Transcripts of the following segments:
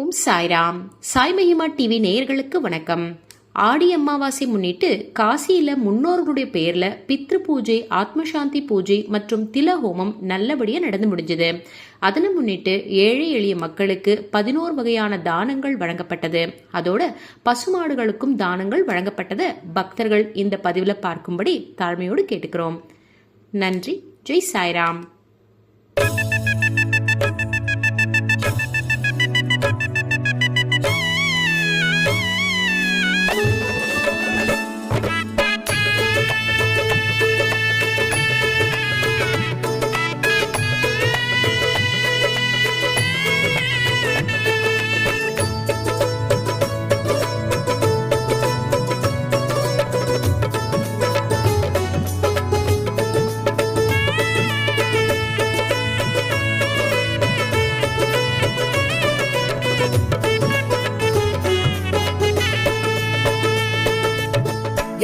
ஓம் சாய்ராம். சாய் மகிமா டிவி நேயர்களுக்கு வணக்கம். ஆடி அமாவாசை முன்னிட்டு காசியில முன்னோர்களுடைய பெயர்ல பித்ரு பூஜை, ஆத்மசாந்தி பூஜை மற்றும் தில ஹோமம் நல்லபடியா நடந்து முடிஞ்சது. அதனை முன்னிட்டு ஏழை எளிய மக்களுக்கு 11 வகையான தானங்கள் வழங்கப்பட்டது. அதோட பசுமாடுகளுக்கும் தானங்கள் வழங்கப்பட்டது. பக்தர்கள் இந்த பதிவுல பார்க்கும்படி தாழ்மையோடு கேட்டுக்கிறோம். நன்றி. ஜெய் சாய்ராம்.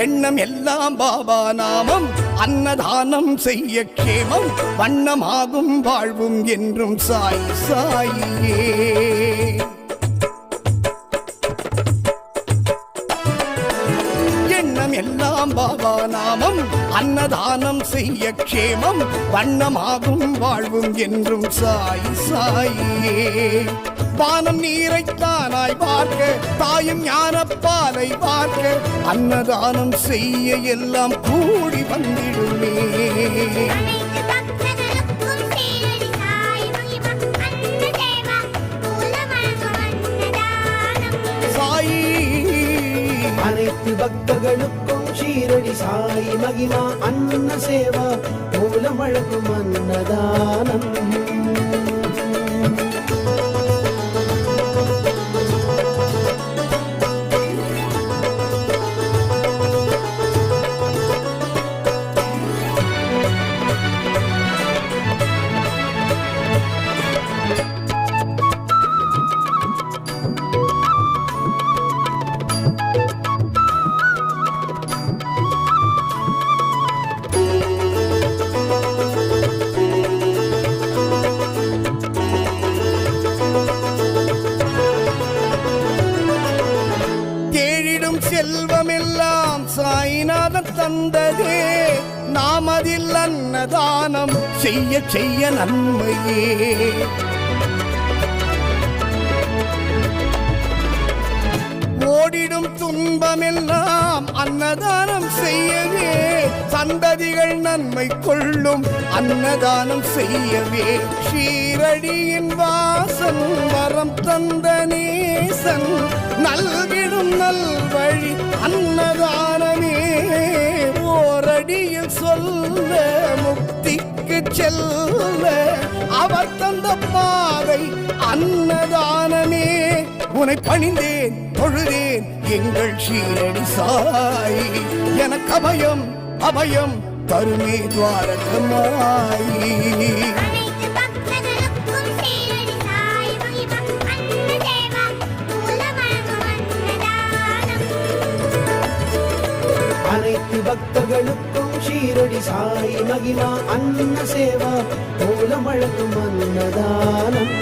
எண்ணம் எல்லாம் பாபா நாமம், அன்னதானம் செய்ய கேமம், வண்ணமாகும் வாழ்வும் என்றும் சாய் சாயியே. எண்ணம் எல்லாம் பாபா நாமம், அன்னதானம் செய்ய கேமம், வண்ணமாகும் வாழ்வும் என்றும் சாய் சாயியே. வானம் நீரைத்தானாய் பார்க்க, தாயும் ஞானப்பாலை பார்க்க, அன்னதானம் செய்ய எல்லாம் கூடி வந்திடுமே. சாயி அனைத்து பக்தர்களுக்கும் ஷீரடி சாய் மகிமா அன்ன சேவா மூலம் வழங்கும் அன்னதானம். செல்வமெல்லாம் சாய்நாதன் தந்ததே, நாம் அதில் அன்னதானம் செய்ய செய்ய நன்மையே. ஓடிடும் துன்பமெல்லாம் அன்னதானம் செய்யவே, சந்ததிகள் நன்மை கொள்ளும் அன்னதானம் செய்யவே. ஷீரடியின் வாசன் வரம் தந்த நேசன் நல்கிடும் நல்வழி அன்னதானமே. ஓரடியில் சொல்ல முக்திக்கு செல்ல அவர் தந்த பாதை அன்னதானமே. உனை பணிந்தேன் தொழுதேன் எங்கள் ஷீரடி சாய், எனக்கு அபயம் அபயம் தருமே துவாரகமாயி. அனைத்து பக்தர்களுக்கும் ஷீரடி சாய் மகிமா அன்ன சேவா மூலம் வழங்கும் அன்னதானம்.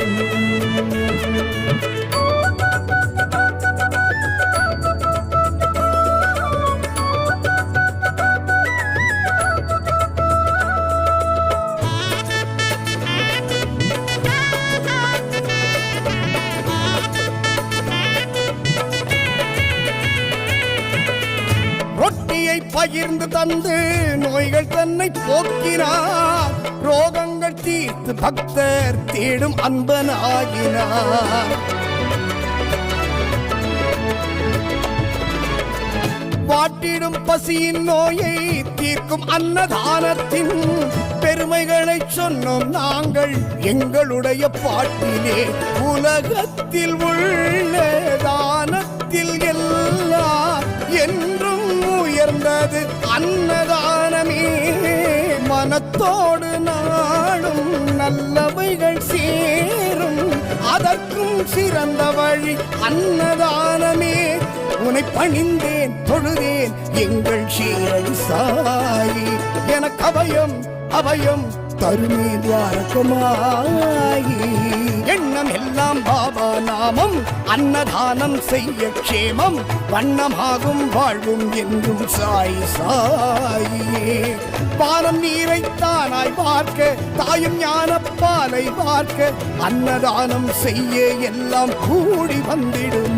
ரொட்டியை பகிர்ந்து தந்து நோய்கள் தன்னை போக்கினார், ரோகங்கள் தீர்த்து பக்தர் தேடும் அன்பனாகினார். வாட்டிடும் பசியின் நோயை தீர்க்கும் அன்னதானத்தின் பெருமைகளை சொன்னோம் நாங்கள் எங்களுடைய பாட்டிலே. உலகத்தில் உள்ள தானத்தில் எல்லாம் என்றும் உயர்ந்தது அன்னதானமே. மனத்தோடு நாடும் நல்லவைகள் சேரும், அதற்கும் சிறந்த வழி அன்னதானமே. உனை பணிந்தேன் தொழுதேன் எங்கள் ஷீரடி சாய், எனக்கு அபயம் அபயம் தருமே துவாரகமாயி. எண்ணம் எல்லாம் பாபா நாமம், அன்னதானம் செய்ய க்ஷேமம், வண்ணமாகும் வாழ்வும் என்றும் சாய் சாயியே. பானம் நீரை தானாய் பார்க்க, தாயும் ஞான பாலை பார்க்க, அன்னதானம் செய்ய எல்லாம் கூடி வந்திடும்.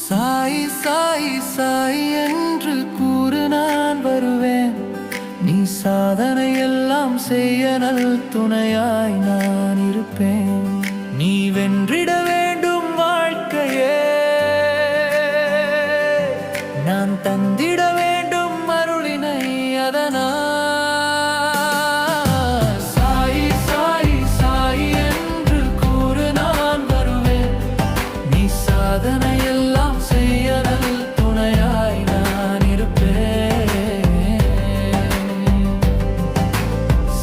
சாய் சாய் சாய் என்று கூறு நான் வருவேன். நீ சாதனை எல்லாம் செய்ய நல் துணையாய் நான் இருப்பேன். நீ வென்றிட வேண்டும் வாழ்க்கையே, நான் தந்திட வேண்டும் அருளினை அதனால். சாய் சாய் சாய் என்று கூறு நான் வருவேன். நீ சாதனை எல்லாம் செய்ய நல் துணையாய் நான் இருப்பேன்.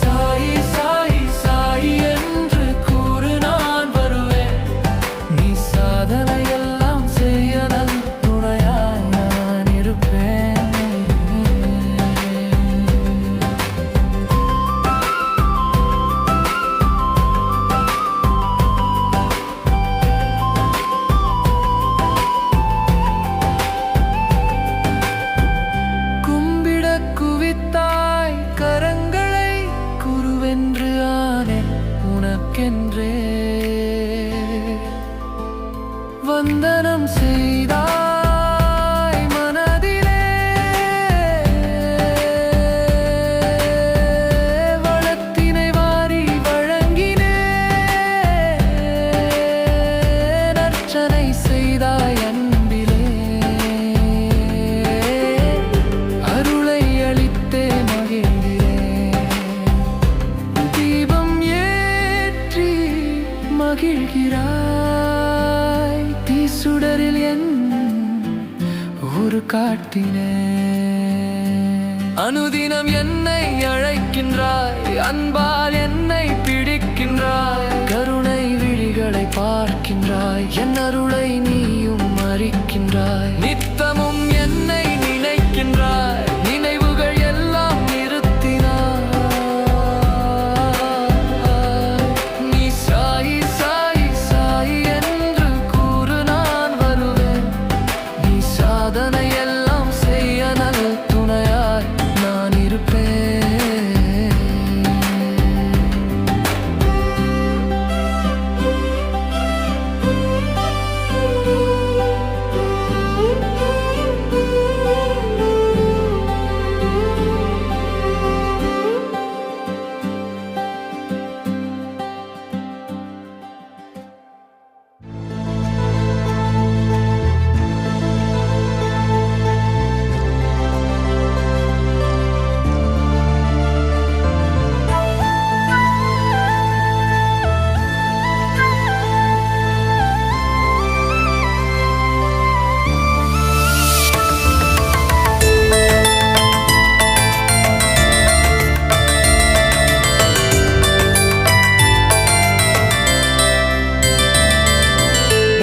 சாய் சாய் சாய் என்று கூறு நான் வருவேன். நீ சாதனை எல்லாம் செய்ய நல் துணையாய் நான் இருப்பேன். கும்பிட குவித்தாய் கரங்களை குருவென்று ஆனேன் உனக்கென்றே. வந்தனம் செய்தாய் மனதிலே, வளத்தினை வாரி வழங்கினேன். அர்ச்சனை செய்தாய் அன்பிலே, அருளை அளித்தே மகிழ்கிறேன். தீபம் ஏற்றி மகிழ்கிறாய், தீசுடரில் என் ஒரு காட்டினே. அனுதினம் என்னை அழைக்கின்றாய், அன்பால் என்னை பிடிக்கின்றாய். கருணை விழிகளை பார்க்கின்றாய், என் அருளை நீயும் அறிக்கின்றாய். நித்தமும் என்னை நினைக்கின்றாய், நினைவுகள் எல்லாம் நிறுத்தினாய். நீ சாய் சாய் சாய் என்று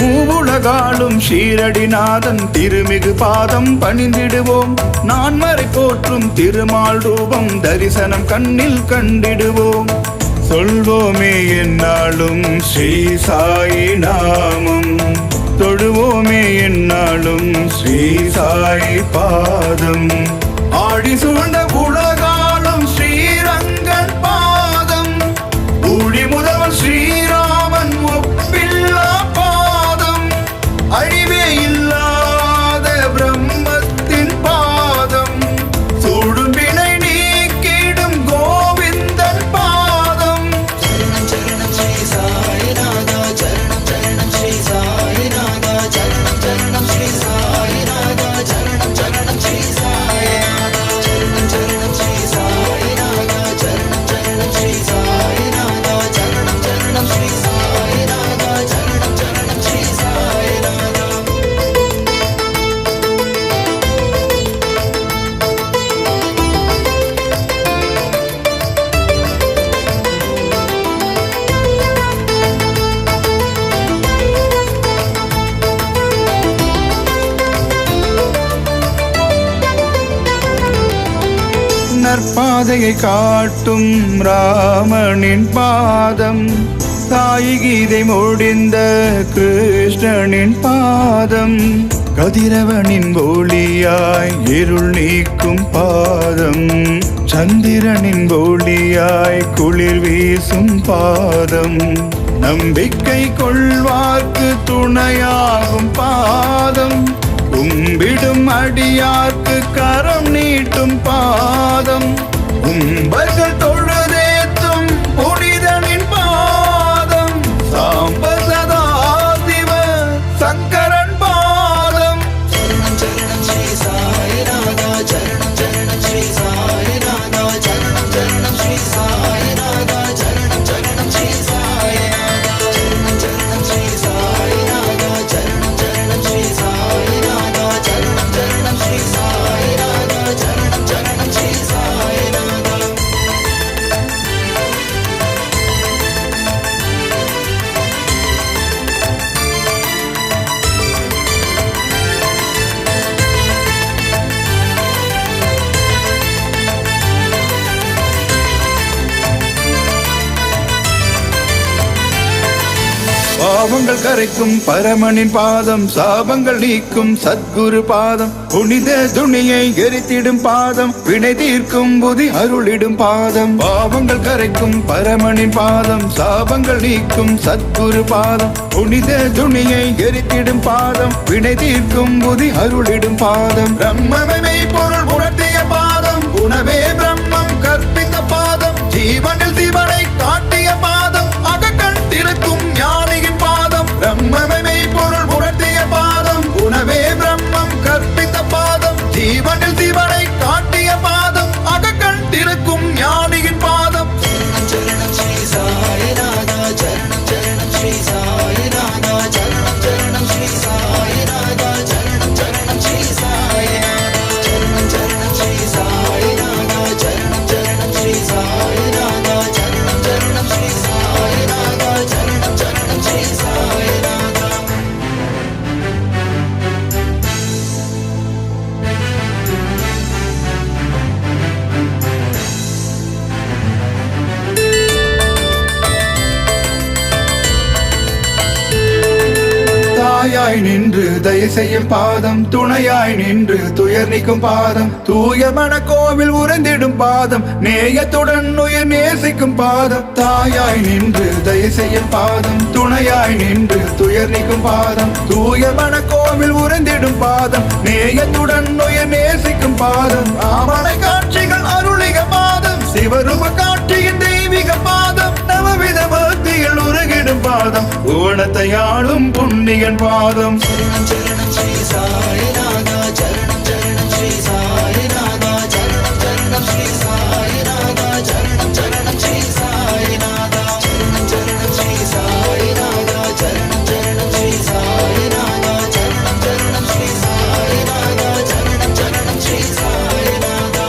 மூவுலகாலும் ஷீரடிநாதன் திருமிகு பாதம் பணிந்திடுவோம். நான் மறை போற்றும் திருமால் ரூபம் தரிசனம் கண்ணில் கண்டிடுவோம். சொல்வோமே என்னாலும் ஸ்ரீ சாயி நாமம், தொடுவோமே என்னாலும் ஸ்ரீ சாயி பாதம். ஆடி சூழ்ந்த உலகாலும் ஸ்ரீரங்கன் பாதம், ஊழி முதல்வன் ஸ்ரீராமன் ஒப்பில்லா பாதம், அழிவே இல்லாத பிரம்மத்தின் பாதம், சூடும் வினை நீக்கிடும் கோவிந்தன் பாதம். சரணம் சரணம் ஸ்ரீ சாயிநாதா, சரணம் சரணம் ஸ்ரீ சாயிநாதா, சரணம் சரணம் ஸ்ரீ சாயிநாதா, சரணம் சரணம் ஸ்ரீ சாயிநாதா, சரணம் சரணம் ஸ்ரீ சாயிநாதா, சரணம் சரணம் ஸ்ரீ சாயிநாதா, சரணம் சரணம் ஸ்ரீ சாயிநாதா, சரணம் சரணம் ஸ்ரீ சாயிநாதா. நற்பாதையை காட்டும் ராமனின் பாதம், தாய் கீதை முடிந்த கிருஷ்ணனின் பாதம், கதிரவனின் ஒளியாய் இருள் நீக்கும் பாதம், சந்திரனின் ஒளியாய் குளிர் வீசும் பாதம், நம்பிக்கை கொள்வார்க்கு துணையாகும் பாதம், கும்பிடும் அடியார்க்கு கரம் நீட்டும் பாதம், கும்பர்கள் தொழுதேத்தும் புனிதனின் பாதம், சாம்ப சதா சிவ சங்கரன் பாதம். சரணம் சரணம் ஸ்ரீ சாயிநாதா, சரணம் சரணம் ஸ்ரீ சாயிநாதா, சரணம் சரணம் ஸ்ரீ சாயிநாதா, சரணம் சரணம் ஸ்ரீ சாயிநாதா, சரணம் சரணம் ஸ்ரீ சாயிநாதா, சரணம் சரணம் ஸ்ரீ சாயிநாதா, சரணம் சரணம் ஸ்ரீ சாயிநாதா, சரணம் சரணம் ஸ்ரீ சாயிநாதா. பாவங்கள் கரைக்கும் பரமனின் பாதம், சாபங்கள் நீக்கும் சத்குரு பாதம், புனித துணியை எரித்திடும் பாதம், வினை தீர்க்கும் புதி அருளிடும் பாதம். பாவங்கள் கரைக்கும் பரமனின் பாதம், சாபங்கள் நீக்கும் சத்குரு பாதம், புனித துணியை எரித்திடும் பாதம், வினை தீர்க்கும் புதி அருளிடும் பாதம். பிரம்மமே பொருள் உணர்த்திய பாதம், உணவே பிரம்மம் கற்பித்த பாதம், ஜீவனில் சிவனை காட்டிய பாதம், அகக்கண் திறக்கும் ஞானியின் பாதம். பிரம்மமே பொருள் உணர்த்திய பாதம், உணவே பிரம்மம் கற்பித்த பாதம், ஜீவனில் சிவனை காட்டிய பாதம், அகக்கண் திறக்கும் ஞானியின் பாதம். சரணம் சரணம் ஸ்ரீ சாயிநாதா, சரணம் சரணம் ஸ்ரீ சாயிநாதா, சரணம் சரணம் ஸ்ரீ சாயிநாதா, சரணம் சரணம் ஸ்ரீ சாயிநாதா, சரணம் சரணம் ஸ்ரீ சாயிநாதா, சரணம் சரணம் ஸ்ரீ சாயிநாதா, சரணம் சரணம் ஸ்ரீ சாயிநாதா, சரணம் சரணம் ஸ்ரீ சாயிநாதா. தாயாய் நின்று தயை செய்யும் பாதம், துணையாய் நின்று துயர் நீக்கும் பாதம், தூய மனக்கோவில் உறைந்திடும் பாதம், நேயத்துடன் உயிர் நேசிக்கும் பாதம். தாயாய் நின்று தயை செய்யும் பாதம், துணையாய் நின்று துயர் நீக்கும் பாதம், தூய மனக்கோவில் உறைந்திடும் பாதம், நேயத்துடன் உயிர் நேசிக்கும் பாதம். ஆமனை காட்சிகள் அருளிக பாதம், சிவரூப காட்சியின் தெய்வீக பாதம், நவவித பக்தியில் உருகிடும் பாதம், ஓணத்தை ஆளும் புண்ணியன் பாதம். சரணம் சரணம் ஸ்ரீ சாயிநாதா, சரணம் சரணம் ஸ்ரீ சாயிநாதா, சரணம் சரணம் ஸ்ரீ சாயிநாதா, சரணம் சரணம் ஸ்ரீ சாயிநாதா, சரணம் சரணம் ஸ்ரீ சாயிநாதா, சரணம் சரணம் ஸ்ரீ சாயிநாதா, சரணம் சரணம் ஸ்ரீ சாயிநாதா, சரணம் சரணம் ஸ்ரீ சாயிநாதா.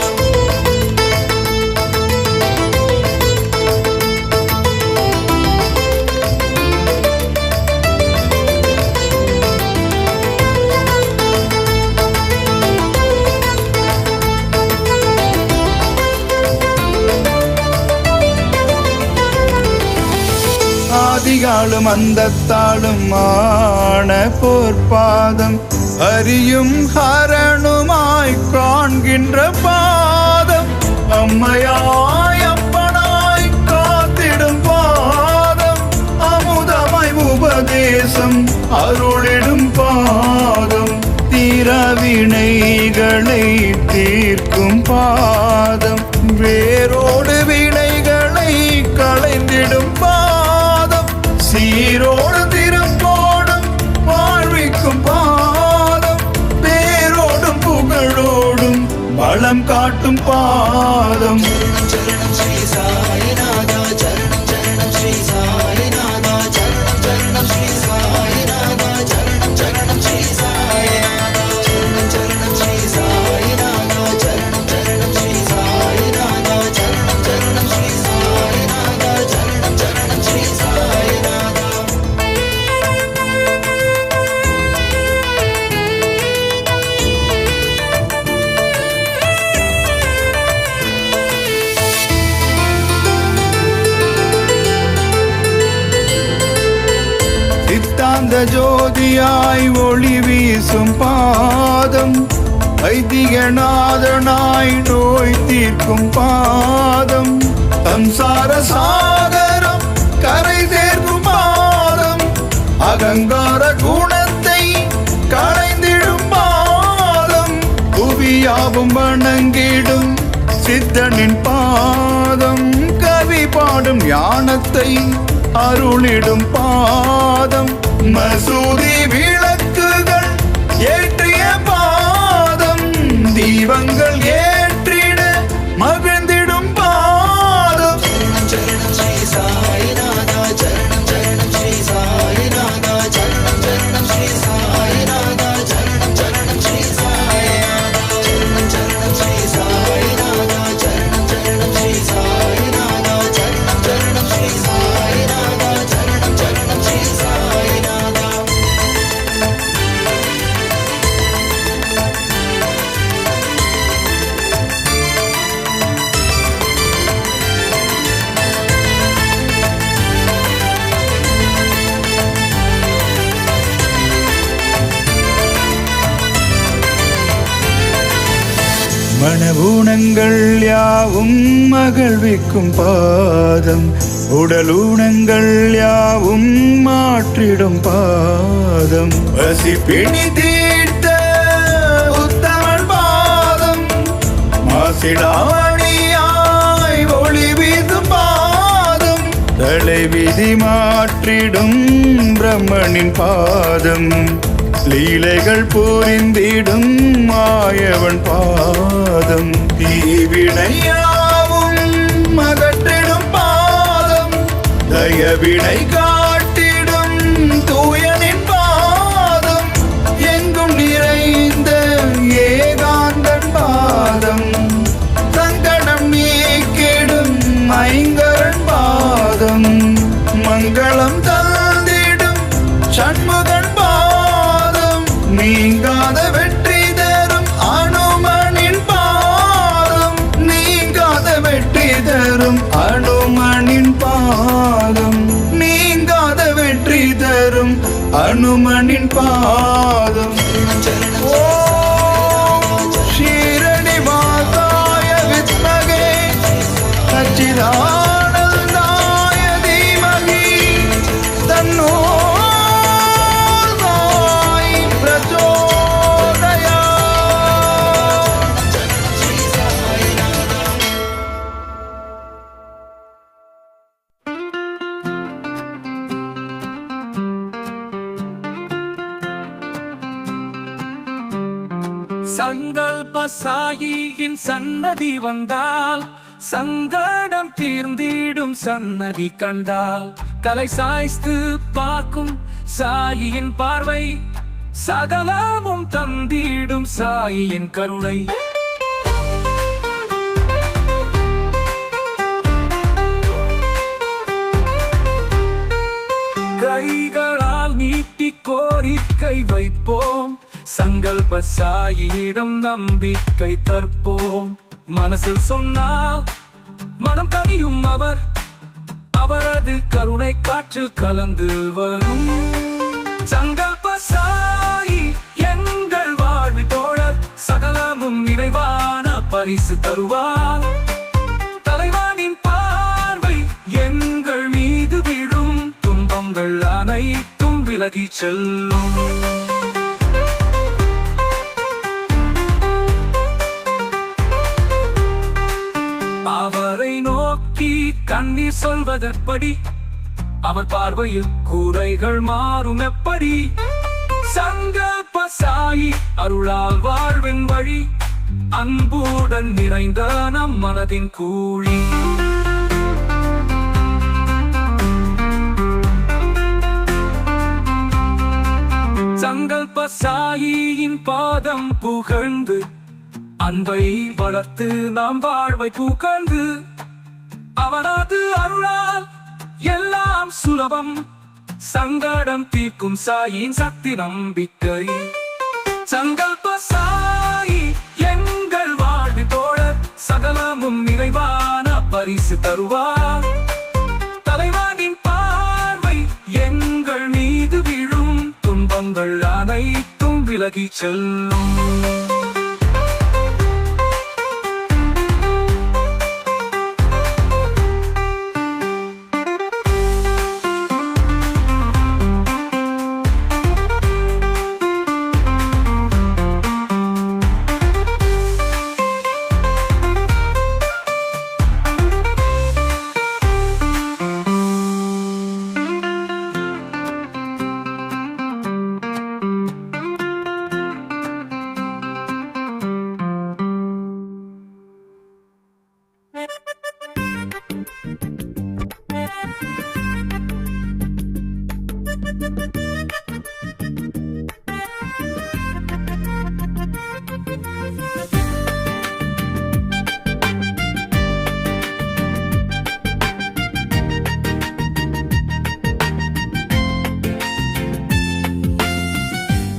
ஆதிகாலும் அந்தத்தாலும் ஆன பொற்பாதம் அறியும் ஹரணுமாய் காண்கின்ற பாதம் அம்மையாய் அப்பனாய் காத்திடும் பாதம் அமுதமாய் உபதேசம் அருளிடும் பாதம் தீரவினைகளை தீர்க்கும் பாதம் வேரோடு வினைகளை களைந்திடும் பாதம் சீரோடு திரும்போடும் வாழ்விக்கும் பாதம் பேரோடும் புகழோடும் வளம் காட்டும் பாதம் சரணம் ஸ்ரீ சாயிநாதா சரணம் சரணம் ஸ்ரீ சாயிநாதா சரணம் சரணம் ஸ்ரீ சாயிநாதா சரணம் சரணம் ஸ்ரீ சாயிநாதா சரணம் சரணம் ஸ்ரீ சாயிநாதா சரணம் சரணம் ஸ்ரீ சாயிநாதா சரணம் சரணம் ஸ்ரீ சாயிநாதா சரணம் சரணம் ஸ்ரீ சாயிநாதா சித்தாந்த ஜோதியாய் ஒளி வீசும் பாதம் வைத்தியநாதனாய் நோய் தீர்க்கும் பாதம் சம்சார சாகரம் கரை சேர்க்கும் பாதம் அகங்கார குணத்தை களைந்திடும் பாதம் புவியாவும் வணங்கிடும் சித்தனின் பாதம் கவி பாடும் ஞானத்தை அருளிடும் பாதம் மசூதி விளக்குகள் ஏற்றிய பாதம் தீபங்கள் ஏற்றிட மகிழ்ந்திடும் பாதம் சரணம் ஸ்ரீ சாயிநாதா சரணம் சரணம் ஸ்ரீ சாயிநாதா சரணம் சரணம் ஸ்ரீ சாயிநாதா சரணம் சரணம் ஸ்ரீ சாயிநாதா சரணம் சரணம் ஸ்ரீ சாயிநாதா சரணம் சரணம் ஸ்ரீ சாயிநாதா சரணம் சரணம் ஸ்ரீ சாயிநாதா சரணம் சரணம் ஸ்ரீ சாயிநாதா மனவூனங்கள் யாவும் மகிழ்விக்கும் பாதம் உடலூனங்கள் யாவும் மாற்றிடும் பாதம் வசிப்பிணி தீர்த்த உத்தமன் பாதம் மாசிடாமணியாய் ஒளி வீசும் பாதம் தலைவிதி மாற்றிடும் பிரம்மனின் பாதம் லீலைகள் புரிந்திடும் மாயவன் பாதம் தீவினையாவும் அகற்றிடும் பாதம் தயவினை காட்டிடும் தூயனின் பாதம் எங்கும் நிறைந்த ஏகாந்தன் பாதம் சங்கடம் நீக்கிடும் ஐங்கரன் பாதம் மங்களம் தந்திடும் சண்முகன் பாதம் நீங்காத வெற்றி தரும் அனுமனின் பாதம் நீங்காத வெற்றி தரும் அனுமனின் பாதம் நீங்காத வெற்றி தரும் அனுமனின் பாதம் ஓம் ஷீரடி வாசாய வித்மகே சச்சிதானந்தாய தீமகி தன்னோ சாய் பிரச்சோதயாத். சங்கல்ப சாயியின் சன்னதி வந்தால் சங்கடம் தீர்ந்திடும் சன்னதி கண்டால் தலை சாய்த்து பார்க்கும் சாயியின் பார்வை சகலமும் தந்திடும் சாயியின் கருணை. கைகளால் நீட்டி கோரிக்கை வைப்போம், சங்கல்ப சாயியிடம் நம்பிக்கை தற்போம். மனசில் சொன்னால் மனம் கனியும் அவர், அவரது கருணை காற்றில் கலந்து வரும். சங்கல்ப சாயி எங்கள் வாழ்வி தோழர், சகலமும் நிறைவான பரிசு தருவார். தலைவனின் பார்வை எங்கள் மீது விழும், துன்பங்கள் அனைத்தும் விலகி செல்லும். அவரை நோக்கி கண்ணீர் சொல்வதற்படி, அவர் பார்வையில் கூரைகள் மாறும் எப்படி? சங்கல்ப சாயி அருளால் வாழ்வின் வழி, அன்புடன் நிறைந்த நம் மனதின் கூழி. சங்கல்ப சாயியின் பாதம் புகழ்ந்து, அன்பை வளர்த்து நாம் வாழ்வை புகழ்ந்து, அவனது அருளால் எல்லாம் சுலபம். சங்கடம் தீர்க்கும் சாயின் சக்தி நம்பிக்கை. சங்கல்ப சாயி எங்கள் வாழ்வி தோழர், சகலமும் நிறைவான பரிசு தருவார். தலைவனின் பார்வை எங்கள் மீது விழும், துன்பங்கள் அனைத்தும் விலகி செல்லும்.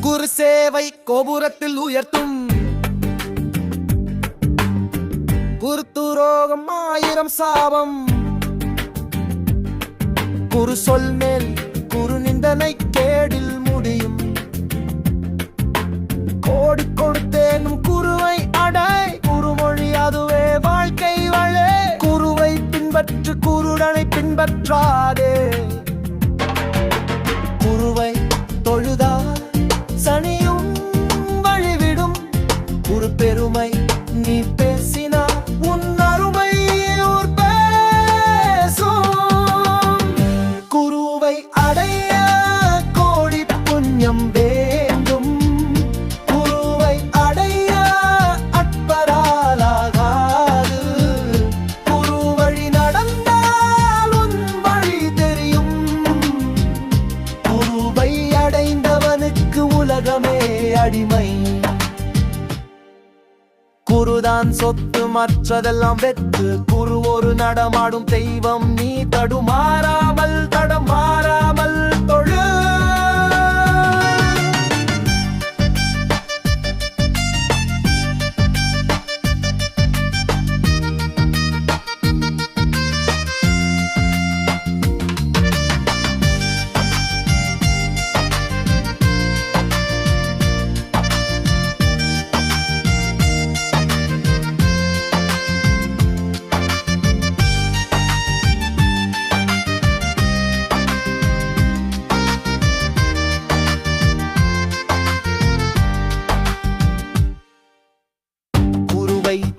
குரு சேவை கோபுரத்தில் உயர்த்தும், குருத்துரோகம் 1000 சாபம். குரு சொல் மேல் குரு நிந்தனை கேடில் முடியும். கோடி கொடுத்தேனும் குருவை அடை, குருமொழி அதுவே வாழ்க்கை வழி. குருவை பின்பற்று, குருடனை பின்பற்றாதே. குருவை தொழுதா சனியும் வழிவிடும். குரு பெருமை நீ பேசினா, உன் அருமை ஊர் பேசும். குருவை அடைய கோடி புண்ணியம் வேண்டும். குருவை அடைய அற்பராலாகாது. குரு வழி நடந்தால் உன் வழி தெரியும். குருவை அடைந்தவனுக்கு உலகமே அடிமை. குருதான் சொத்து, மற்றதெல்லாம் வெற்று. குரு ஒரு நடமாடும் தெய்வம், நீ தடுமாறாமல் தடமாறாமல் தொழு.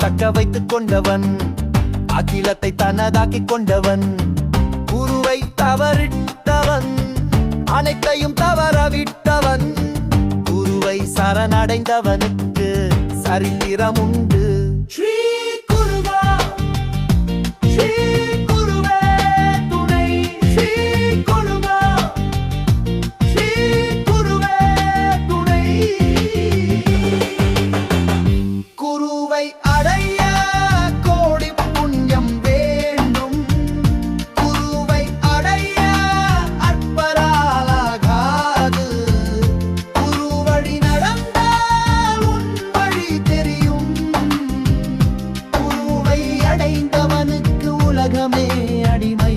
தக்க வைத்துக் கொண்டவன், அகிலத்தை தனதாக்கிக் கொண்டவன். குருவை தவறிட்டவன், அனைத்தையும் தவறவிட்டவன். குருவை சரணடைந்தவனுக்கு சரித்திரம் உண்டு. ஸ்ரீ குருவா, ஸ்ரீ குருவே துணை. ஸ்ரீ குருவா, ஸ்ரீ குருவே துணை. குருவை அடைய கோடி புண்ணியம் வேண்டும். குருவை அடைய அற்பராலாகாது. குரு வழி நடந்தால் உன் வழி தெரியும். குருவை அடைந்தவனுக்கு உலகமே அடிமை.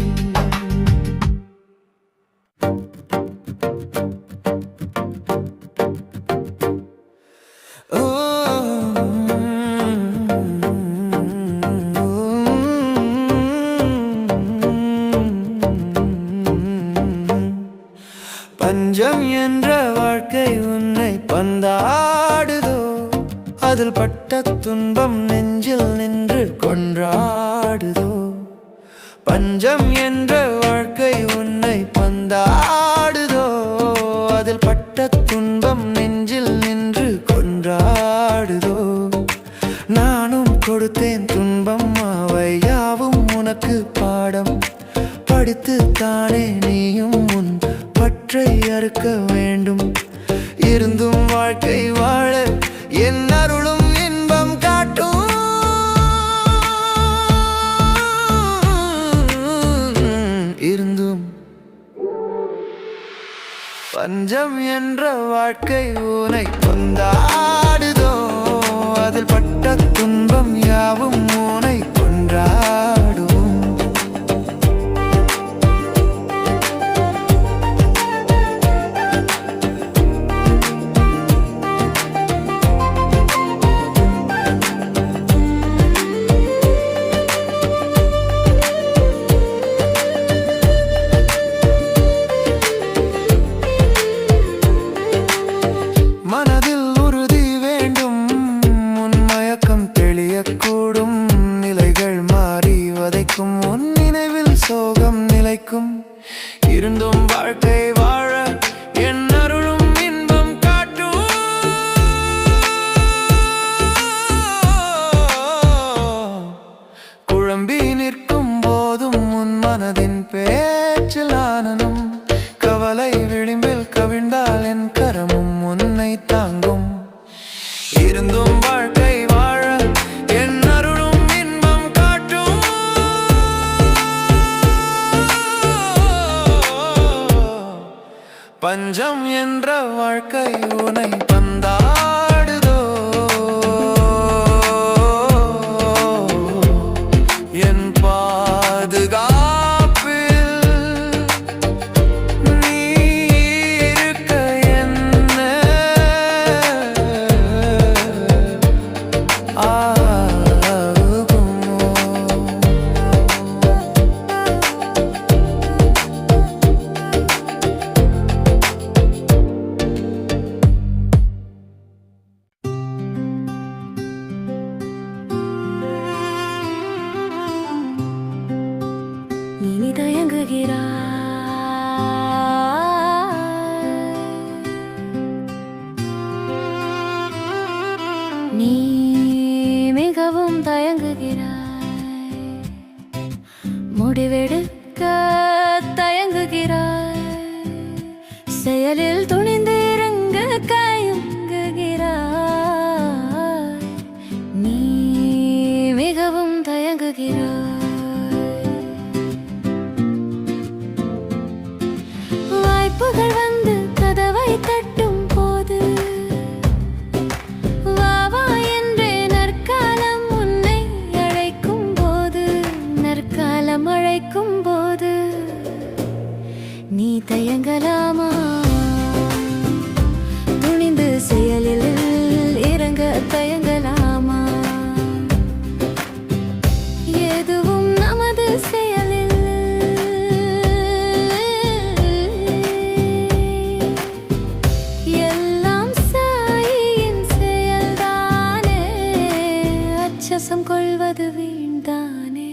அதில் பட்ட துன்பம் நெஞ்சில் நின்று கொன்றாடுதோ பஞ்சம் என்ற வாழ்க்கை உன்னை பந்தாடுதோ அதில் பட்ட துன்பம் நெஞ்சில் நின்று கொன்றாடுதோ நானும் கொடுத்தேன் துன்பம் அவை யாவும் உனக்கு பாடம் படித்து தானே நீயும் உன் பற்றை அறுக்க வேண்டும் இருந்தும் வாழ்க்கை வாழ என் அருளும் இன்பம் காட்டும் இருந்தும் பஞ்சம் என்ற வாழ்க்கை உனை கொண்டாடுதோ அதில் பட்ட துன்பம் யாவும் உனை கொண்டாடும் மனதில் உறுதி வேண்டும் உன் மயக்கம் தெளியக்கூடும் நிலைகள் மாறி வதைக்கும் உன் நினைவில் சோகம் நிலைக்கும் இருந்தும் வாழ்க்கை வாழ என் அருளும் இன்பம் காட்டும் குழம்பி நிற்கும் போதும் உன் மனதின் பேச்சில் ஆனனும் கவலை விளிம்பில் கவிழ்ந்தால் என் கரமும் உன்னை தாங்கும் இருந்தும் வாழ்க்கை வாழ என் அருளும் இன்பம் காட்டும் பஞ்சம் என்ற வாழ்க்கை உனை பந்தாடுதோ என் பாதுகாப்பில் நீ இருக்க என்ன ஆகுமோ இனி தயங்குகிறாய் நீ மிகவும் தயங்குகிறாய் முடிவெடுக்க தயங்குகிறாய் செயலில் துணிந்திறங்க தயங்குகிறாய் நீ மிகவும் தயங்குகிறாய் வாய்ப்புகள் வந்து கதவை தட்டும் போது வா வா என்றே நற்காலம் உன்னை அழைக்கும் போது நற்காலம் அழைக்கும் போது நீ தயங்கலாமா துணிந்து செயலில் இறங்க தயங்கலாமா எதுவும் நமது செயலில் எல்லாம் சாயின் செயல்தானே அச்சசம் கொள்வது வீண்தானே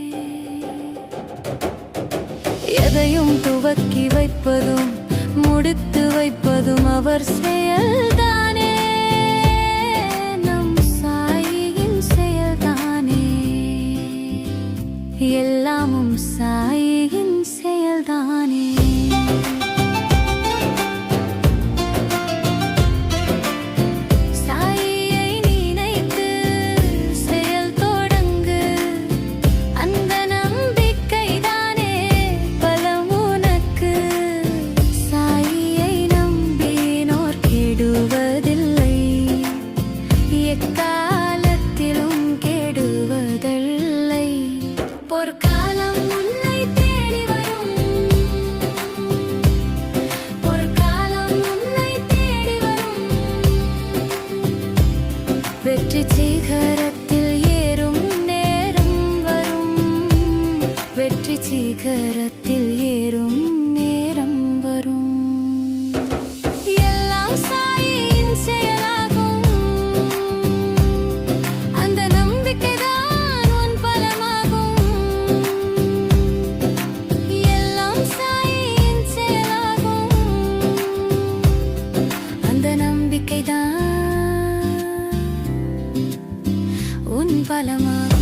எதையும் துவக்கி வைப்பதும் முடித்து வைப்பதும் அவர் செயல்தானே நம் சாயின் செயல்தானே எல்லாமும் சாயின் செயல்தானே சாயியை நினைத்து செயல் தொடங்கு அந்த நம்பிக்கைதானே பலம் உனக்கு சாயியை நம்பினோர் கெடுவர் உன் பலமாகும்